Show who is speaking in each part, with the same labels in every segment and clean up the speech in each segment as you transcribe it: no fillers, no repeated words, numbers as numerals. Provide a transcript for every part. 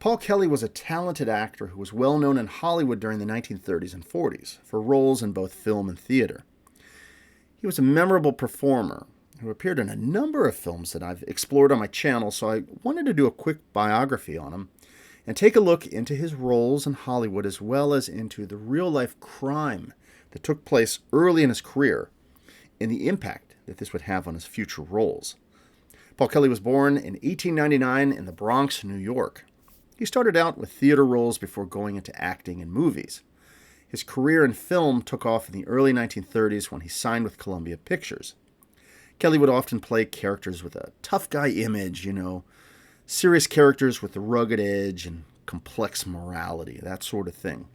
Speaker 1: Paul Kelly was a talented actor who was well known in Hollywood during the 1930s and 40s for roles in both film and theater. He was a memorable performer who appeared in a number of films that I've explored on my channel, so I wanted to do a quick biography on him and take a look into his roles in Hollywood as well as into the real-life crime that took place early in his career and the impact that this would have on his future roles. Paul Kelly was born in 1899 in the Bronx, New York. He started out with theater roles before going into acting in movies. His career in film took off in the early 1930s when he signed with Columbia Pictures. Kelly would often play characters with a tough guy image, serious characters with a rugged edge and complex morality, that sort of thing.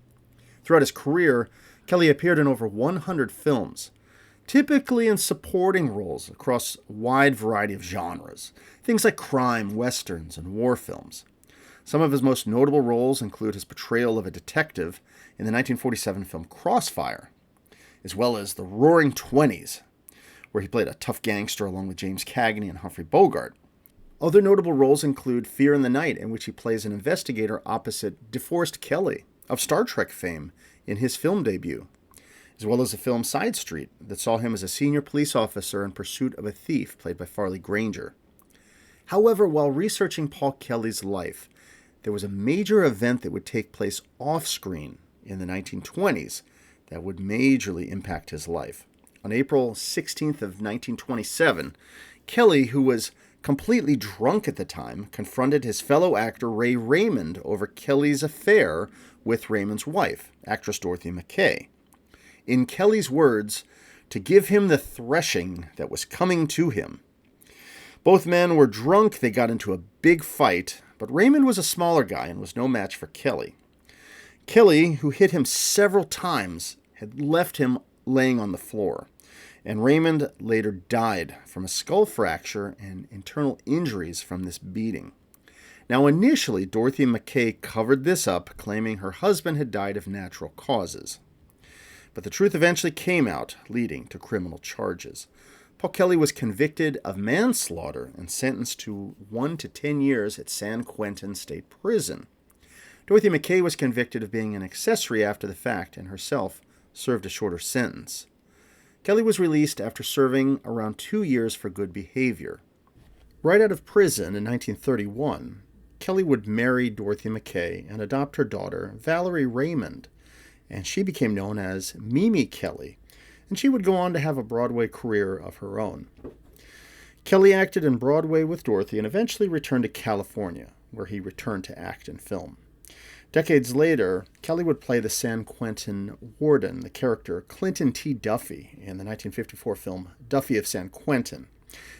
Speaker 1: Throughout his career, Kelly appeared in over 100 films, typically in supporting roles across a wide variety of genres, things like crime, westerns, and war films. Some of his most notable roles include his portrayal of a detective in the 1947 film Crossfire, as well as The Roaring Twenties, where he played a tough gangster along with James Cagney and Humphrey Bogart. Other notable roles include Fear in the Night, in which he plays an investigator opposite DeForest Kelley of Star Trek fame in his film debut, as well as the film Side Street that saw him as a senior police officer in pursuit of a thief played by Farley Granger. However, while researching Paul Kelly's life, there was a major event that would take place off-screen in the 1920s that would majorly impact his life. On April 16th of 1927, Kelly, who was completely drunk at the time, confronted his fellow actor Ray Raymond over Kelly's affair with Raymond's wife, actress Dorothy McKay. In Kelly's words, to give him the threshing that was coming to him. Both men were drunk, they got into a big fight, but Raymond was a smaller guy and was no match for Kelly. Kelly, who hit him several times, had left him laying on the floor, and Raymond later died from a skull fracture and internal injuries from this beating. Now, initially, Dorothy McKay covered this up, claiming her husband had died of natural causes. But the truth eventually came out, leading to criminal charges. Paul Kelly was convicted of manslaughter and sentenced to 1 to 10 years at San Quentin State Prison. Dorothy McKay was convicted of being an accessory after the fact and herself served a shorter sentence. Kelly was released after serving around 2 years for good behavior. Right out of prison in 1931, Kelly would marry Dorothy McKay and adopt her daughter, Valerie Raymond, and she became known as Mimi Kelly, and she would go on to have a Broadway career of her own. Kelly acted in Broadway with Dorothy and eventually returned to California, where he returned to act in film. Decades later, Kelly would play the San Quentin warden, the character Clinton T. Duffy, in the 1954 film Duffy of San Quentin.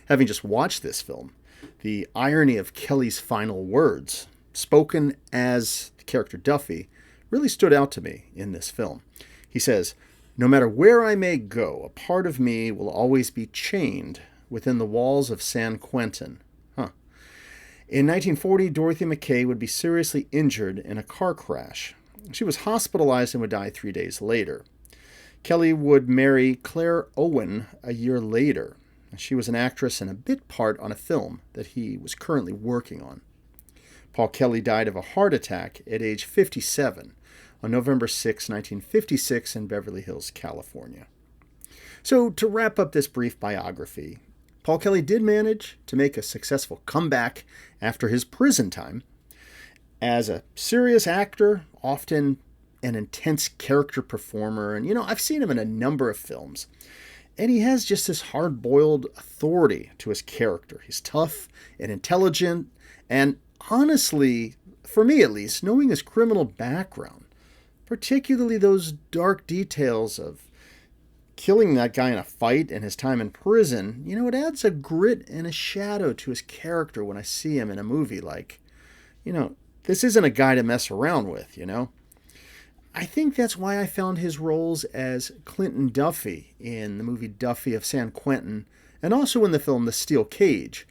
Speaker 1: Having just watched this film, the irony of Kelly's final words, spoken as the character Duffy, really stood out to me in this film. He says, "No matter where I may go, a part of me will always be chained within the walls of San Quentin." In 1940, Dorothy McKay would be seriously injured in a car crash. She was hospitalized and would die 3 days later. Kelly would marry Claire Owen a year later. She was an actress and a bit part on a film that he was currently working on. Paul Kelly died of a heart attack at age 57 on November 6, 1956 in Beverly Hills, California. So to wrap up this brief biography, Paul Kelly did manage to make a successful comeback after his prison time. As a serious actor, often an intense character performer, and I've seen him in a number of films, and he has just this hard-boiled authority to his character. He's tough and intelligent, and honestly, for me at least, knowing his criminal background, particularly those dark details of killing that guy in a fight and his time in prison, it adds a grit and a shadow to his character when I see him in a movie like, this isn't a guy to mess around with, I think that's why I found his roles as Clinton Duffy in the movie Duffy of San Quentin, and also in the film The Steel Cage,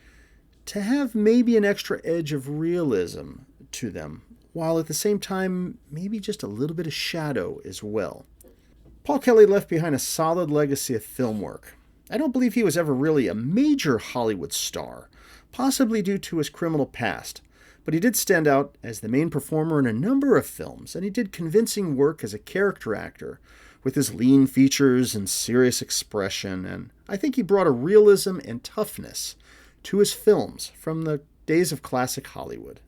Speaker 1: to have maybe an extra edge of realism to them, while at the same time, maybe just a little bit of shadow as well. Paul Kelly left behind a solid legacy of film work. I don't believe he was ever really a major Hollywood star, possibly due to his criminal past, But he did stand out as the main performer in a number of films, and he did convincing work as a character actor with his lean features and serious expression, and I think he brought a realism and toughness to his films from the days of classic Hollywood.